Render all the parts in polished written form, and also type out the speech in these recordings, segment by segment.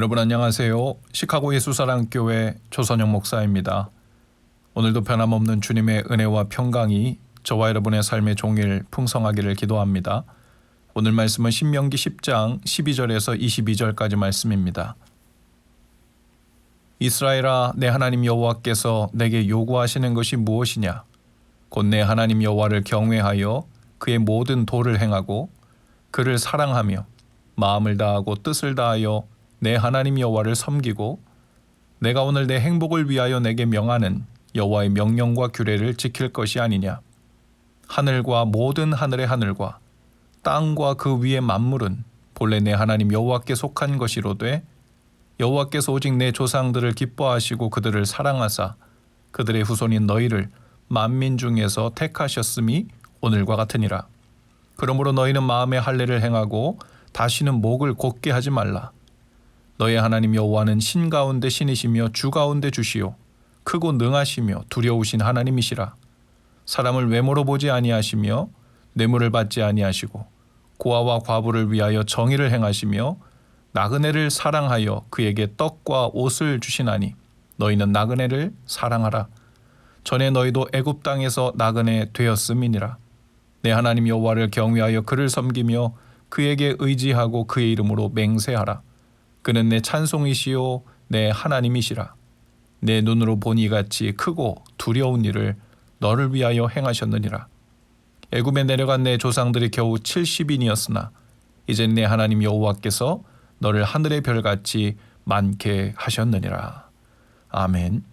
여러분 안녕하세요. 시카고 예수사랑교회 조선영 목사입니다. 오늘도 변함없는 주님의 은혜와 평강이 저와 여러분의 삶의 종일 풍성하기를 기도합니다. 오늘 말씀은 신명기 10장 12절에서 22절까지 말씀입니다. 이스라엘아, 내 하나님 여호와께서 내게 요구하시는 것이 무엇이냐? 곧 내 하나님 여호와를 경외하여 그의 모든 도를 행하고 그를 사랑하며 마음을 다하고 뜻을 다하여 내 하나님 여호와를 섬기고 내가 오늘 내 행복을 위하여 내게 명하는 여호와의 명령과 규례를 지킬 것이 아니냐. 하늘과 모든 하늘의 하늘과 땅과 그 위의 만물은 본래 내 하나님 여호와께 속한 것이로되 여호와께서 오직 내 조상들을 기뻐하시고 그들을 사랑하사 그들의 후손인 너희를 만민 중에서 택하셨음이 오늘과 같으니라. 그러므로 너희는 마음의 할례를 행하고 다시는 목을 곧게 하지 말라. 너의 하나님 여호와는 신 가운데 신이시며 주 가운데 주시요 크고 능하시며 두려우신 하나님이시라. 사람을 외모로 보지 아니하시며 뇌물을 받지 아니하시고 고아와 과부를 위하여 정의를 행하시며 나그네를 사랑하여 그에게 떡과 옷을 주시나니 너희는 나그네를 사랑하라. 전에 너희도 애굽 땅에서 나그네 되었음이니라. 내 하나님 여호와를 경외하여 그를 섬기며 그에게 의지하고 그의 이름으로 맹세하라. 그는 내 찬송이시요 내 하나님이시라. 내 눈으로 보니 같이 크고 두려운 일을 너를 위하여 행하셨느니라. 애굽에 내려간 내 조상들이 겨우 70인이었으나 이젠 내 하나님 여호와께서 너를 하늘의 별같이 많게 하셨느니라. 아멘.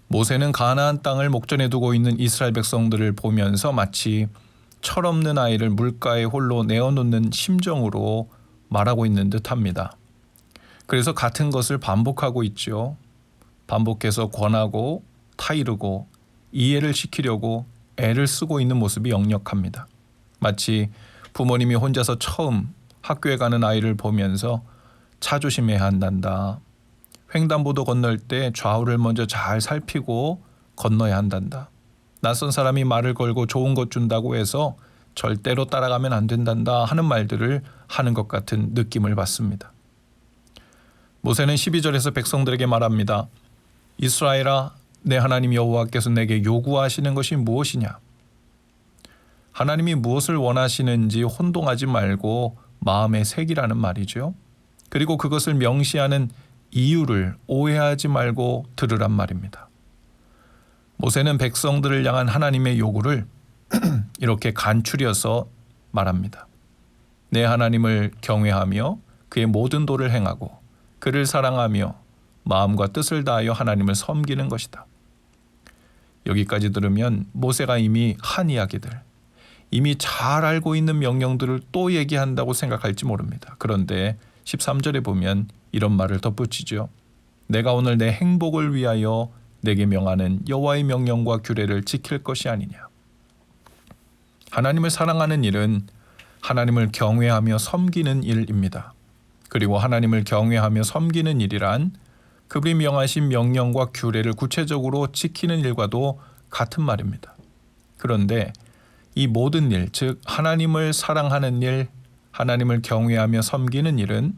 모세는 가나안 땅을 목전에 두고 있는 이스라엘 백성들을 보면서 마치 철없는 아이를 물가에 홀로 내어놓는 심정으로 말하고 있는 듯합니다. 그래서 같은 것을 반복하고 있죠. 반복해서 권하고 타이르고 이해를 시키려고 애를 쓰고 있는 모습이 역력합니다. 마치 부모님이 혼자서 처음 학교에 가는 아이를 보면서 차 조심해야 한단다. 횡단보도 건널 때 좌우를 먼저 잘 살피고 건너야 한단다. 낯선 사람이 말을 걸고 좋은 것 준다고 해서 절대로 따라가면 안 된단다 하는 말들을 하는 것 같은 느낌을 받습니다. 모세는 12절에서 백성들에게 말합니다. 이스라엘아, 내 하나님 여호와께서 내게 요구하시는 것이 무엇이냐? 하나님이 무엇을 원하시는지 혼동하지 말고 마음에 새기라는 말이죠. 그리고 그것을 명시하는 이유를 오해하지 말고 들으란 말입니다. 모세는 백성들을 향한 하나님의 요구를 이렇게 간추려서 말합니다. 내 하나님을 경외하며 그의 모든 도를 행하고 그를 사랑하며 마음과 뜻을 다하여 하나님을 섬기는 것이다. 여기까지 들으면 모세가 이미 한 이야기들, 이미 잘 알고 있는 명령들을 또 얘기한다고 생각할지 모릅니다. 그런데 13절에 보면 이런 말을 덧붙이죠. 내가 오늘 내 행복을 위하여 내게 명하는 여호와의 명령과 규례를 지킬 것이 아니냐. 하나님을 사랑하는 일은 하나님을 경외하며 섬기는 일입니다. 그리고 하나님을 경외하며 섬기는 일이란 그분이 명하신 명령과 규례를 구체적으로 지키는 일과도 같은 말입니다. 그런데 이 모든 일, 즉 하나님을 사랑하는 일, 하나님을 경외하며 섬기는 일은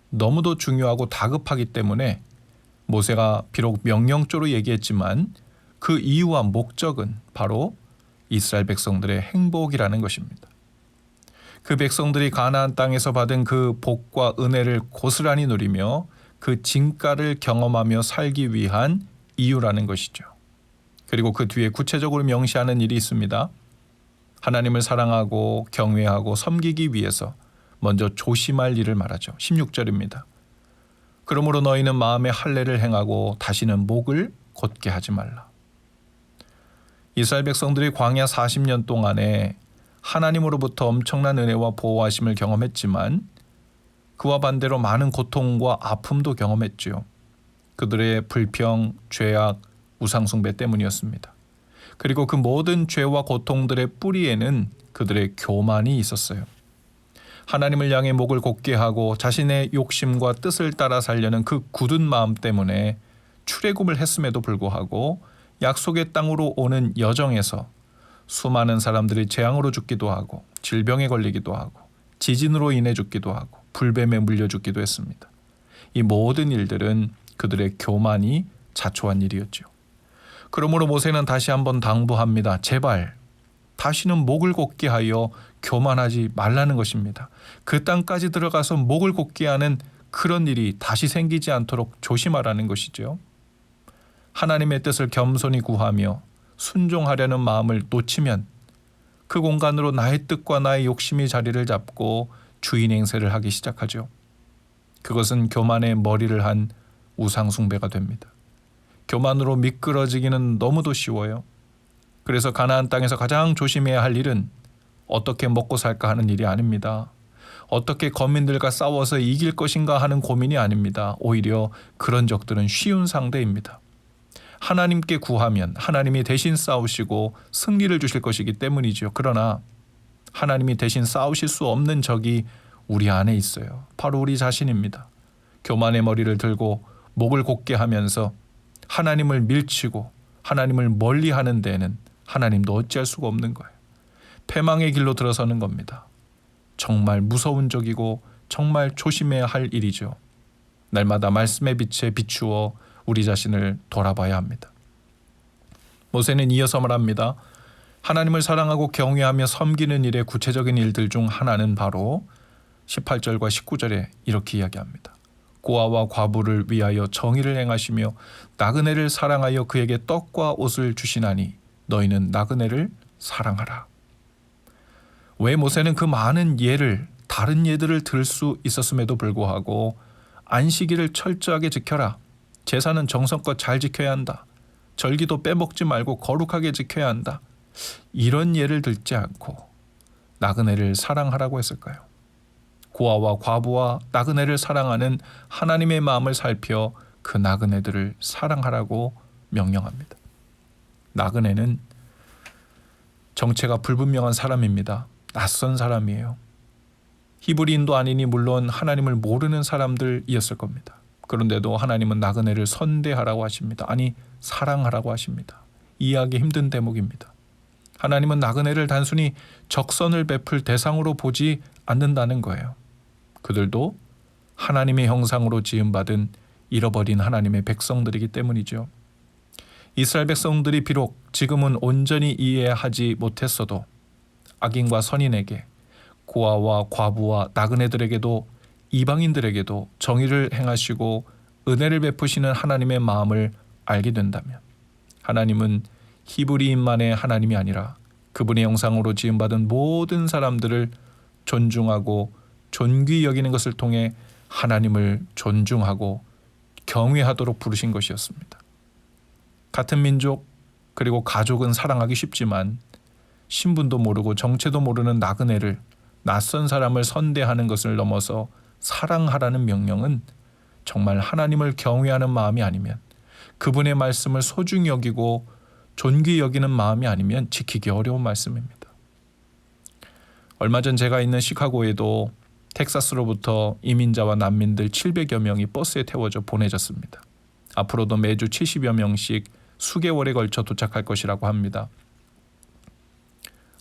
너무도 중요하고 다급하기 때문에 모세가 비록 명령조로 얘기했지만 그 이유와 목적은 바로 이스라엘 백성들의 행복이라는 것입니다. 그 백성들이 가나안 땅에서 받은 그 복과 은혜를 고스란히 누리며 그 진가를 경험하며 살기 위한 이유라는 것이죠. 그리고 그 뒤에 구체적으로 명시하는 일이 있습니다. 하나님을 사랑하고 경외하고 섬기기 위해서 먼저 조심할 일을 말하죠. 16절입니다. 그러므로 너희는 마음의 할례를 행하고 다시는 목을 곧게 하지 말라. 이스라엘 백성들이 광야 40년 동안에 하나님으로부터 엄청난 은혜와 보호하심을 경험했지만 그와 반대로 많은 고통과 아픔도 경험했지요. 그들의 불평, 죄악, 우상숭배 때문이었습니다. 그리고 그 모든 죄와 고통들의 뿌리에는 그들의 교만이 있었어요. 하나님을 향해 목을 곧게 하고 자신의 욕심과 뜻을 따라 살려는 그 굳은 마음 때문에 출애굽을 했음에도 불구하고 약속의 땅으로 오는 여정에서 수많은 사람들이 재앙으로 죽기도 하고 질병에 걸리기도 하고 지진으로 인해 죽기도 하고 불뱀에 물려 죽기도 했습니다. 이 모든 일들은 그들의 교만이 자초한 일이었죠. 그러므로 모세는 다시 한번 당부합니다. 제발 다시는 목을 곧게 하여 교만하지 말라는 것입니다. 그 땅까지 들어가서 목을 곧게 하는 그런 일이 다시 생기지 않도록 조심하라는 것이죠. 하나님의 뜻을 겸손히 구하며 순종하려는 마음을 놓치면 그 공간으로 나의 뜻과 나의 욕심이 자리를 잡고 주인 행세를 하기 시작하죠. 그것은 교만의 머리를 한 우상 숭배가 됩니다. 교만으로 미끄러지기는 너무도 쉬워요. 그래서 가나안 땅에서 가장 조심해야 할 일은 어떻게 먹고 살까 하는 일이 아닙니다. 어떻게 거민들과 싸워서 이길 것인가 하는 고민이 아닙니다. 오히려 그런 적들은 쉬운 상대입니다. 하나님께 구하면 하나님이 대신 싸우시고 승리를 주실 것이기 때문이죠. 그러나 하나님이 대신 싸우실 수 없는 적이 우리 안에 있어요. 바로 우리 자신입니다. 교만의 머리를 들고 목을 곧게 하면서 하나님을 밀치고 하나님을 멀리하는 데에는 하나님도 어찌할 수가 없는 거예요. 패망의 길로 들어서는 겁니다. 정말 무서운 적이고 정말 조심해야 할 일이죠. 날마다 말씀의 빛에 비추어 우리 자신을 돌아봐야 합니다. 모세는 이어서 말합니다. 하나님을 사랑하고 경외하며 섬기는 일의 구체적인 일들 중 하나는 바로 18절과 19절에 이렇게 이야기합니다. 고아와 과부를 위하여 정의를 행하시며 나그네를 사랑하여 그에게 떡과 옷을 주시나니 너희는 나그네를 사랑하라. 왜 모세는 그 많은 예를 다른 예들을 들 수 있었음에도 불구하고 안식일을 철저하게 지켜라. 제사는 정성껏 잘 지켜야 한다. 절기도 빼먹지 말고 거룩하게 지켜야 한다. 이런 예를 들지 않고 나그네를 사랑하라고 했을까요? 고아와 과부와 나그네를 사랑하는 하나님의 마음을 살펴 그 나그네들을 사랑하라고 명령합니다. 나그네는 정체가 불분명한 사람입니다. 낯선 사람이에요. 히브리인도 아니니 물론 하나님을 모르는 사람들이었을 겁니다. 그런데도 하나님은 나그네를 선대하라고 하십니다. 아니 사랑하라고 하십니다. 이해하기 힘든 대목입니다. 하나님은 나그네를 단순히 적선을 베풀 대상으로 보지 않는다는 거예요. 그들도 하나님의 형상으로 지음받은 잃어버린 하나님의 백성들이기 때문이죠. 이스라엘 백성들이 비록 지금은 온전히 이해하지 못했어도 악인과 선인에게 고아와 과부와 나그네들에게도 이방인들에게도 정의를 행하시고 은혜를 베푸시는 하나님의 마음을 알게 된다면 하나님은 히브리인만의 하나님이 아니라 그분의 형상으로 지음받은 모든 사람들을 존중하고 존귀 여기는 것을 통해 하나님을 존중하고 경외하도록 부르신 것이었습니다. 같은 민족 그리고 가족은 사랑하기 쉽지만 신분도 모르고 정체도 모르는 나그네를 낯선 사람을 선대하는 것을 넘어서 사랑하라는 명령은 정말 하나님을 경외하는 마음이 아니면 그분의 말씀을 소중히 여기고 존귀 여기는 마음이 아니면 지키기 어려운 말씀입니다. 얼마 전 제가 있는 시카고에도 텍사스로부터 이민자와 난민들 700여 명이 버스에 태워져 보내졌습니다. 앞으로도 매주 70여 명씩 수개월에 걸쳐 도착할 것이라고 합니다.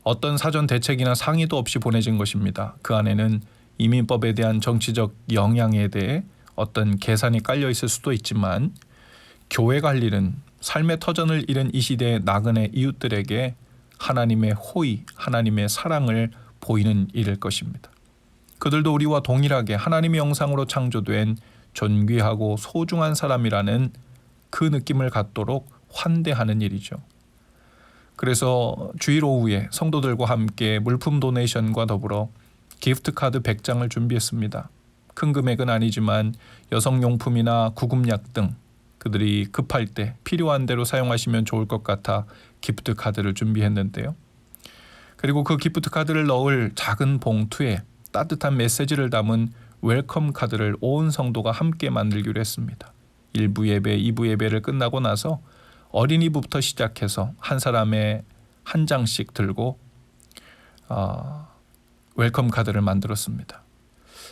어떤 사전 대책이나 상의도 없이 보내진 것입니다. 그 안에는 이민법에 대한 정치적 영향에 대해 어떤 계산이 깔려 있을 수도 있지만 교회가 할 일은 삶의 터전을 잃은 이 시대의 나그네 이웃들에게 하나님의 호의, 하나님의 사랑을 보이는 일일 것입니다. 그들도 우리와 동일하게 하나님의 형상으로 창조된 존귀하고 소중한 사람이라는 그 느낌을 갖도록 환대하는 일이죠. 그래서 주일 오후에 성도들과 함께 물품 도네이션과 더불어 기프트카드 100장을 준비했습니다. 큰 금액은 아니지만 여성용품이나 구급약 등 그들이 급할 때 필요한 대로 사용하시면 좋을 것 같아 기프트카드를 준비했는데요. 그리고 그 기프트카드를 넣을 작은 봉투에 따뜻한 메시지를 담은 웰컴 카드를 온 성도가 함께 만들기로 했습니다. 1부 예배, 2부 예배를 끝나고 나서 어린이부터 시작해서 한 사람의 한 장씩 들고 웰컴 카드를 만들었습니다.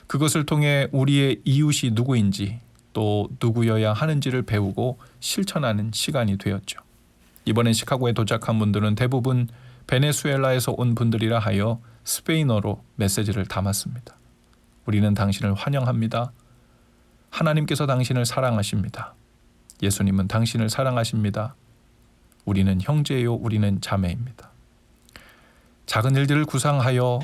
그것을 통해 우리의 이웃이 누구인지 또 누구여야 하는지를 배우고 실천하는 시간이 되었죠. 이번엔 시카고에 도착한 분들은 대부분 베네수엘라에서 온 분들이라 하여 스페인어로 메시지를 담았습니다. 우리는 당신을 환영합니다. 하나님께서 당신을 사랑하십니다. 예수님은 당신을 사랑하십니다. 우리는 형제요, 우리는 자매입니다. 작은 일들을 구상하여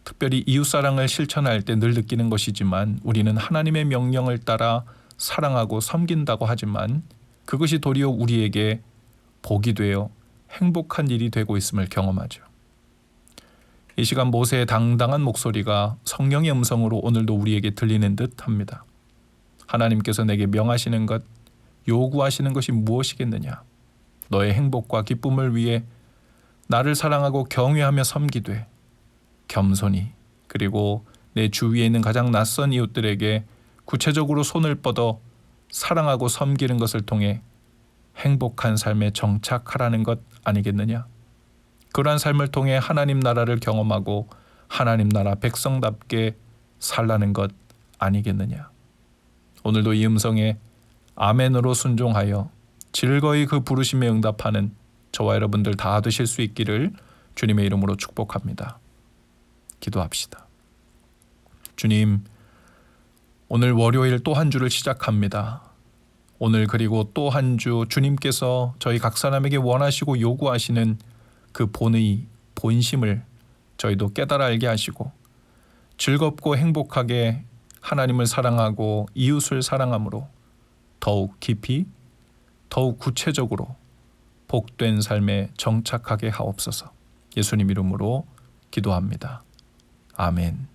특별히 이웃사랑을 실천할 때 늘 느끼는 것이지만 우리는 하나님의 명령을 따라 사랑하고 섬긴다고 하지만 그것이 도리어 우리에게 복이 되어 행복한 일이 되고 있음을 경험하죠. 이 시간 모세의 당당한 목소리가 성령의 음성으로 오늘도 우리에게 들리는 듯합니다. 하나님께서 내게 명하시는 것, 요구하시는 것이 무엇이겠느냐? 너의 행복과 기쁨을 위해 나를 사랑하고 경외하며 섬기되 겸손히 그리고 내 주위에 있는 가장 낯선 이웃들에게 구체적으로 손을 뻗어 사랑하고 섬기는 것을 통해 행복한 삶에 정착하라는 것 아니겠느냐? 그러한 삶을 통해 하나님 나라를 경험하고 하나님 나라 백성답게 살라는 것 아니겠느냐? 오늘도 이 음성에 아멘으로 순종하여 즐거이 그 부르심에 응답하는 저와 여러분들 다 되실 수 있기를 주님의 이름으로 축복합니다. 기도합시다. 주님, 오늘 월요일 또 한 주를 시작합니다. 오늘 그리고 또 한 주 주님께서 저희 각 사람에게 원하시고 요구하시는 그 본의, 본심을 저희도 깨달아 알게 하시고 즐겁고 행복하게 하나님을 사랑하고 이웃을 사랑함으로 더욱 깊이, 더욱 구체적으로 복된 삶에 정착하게 하옵소서. 예수님 이름으로 기도합니다. 아멘.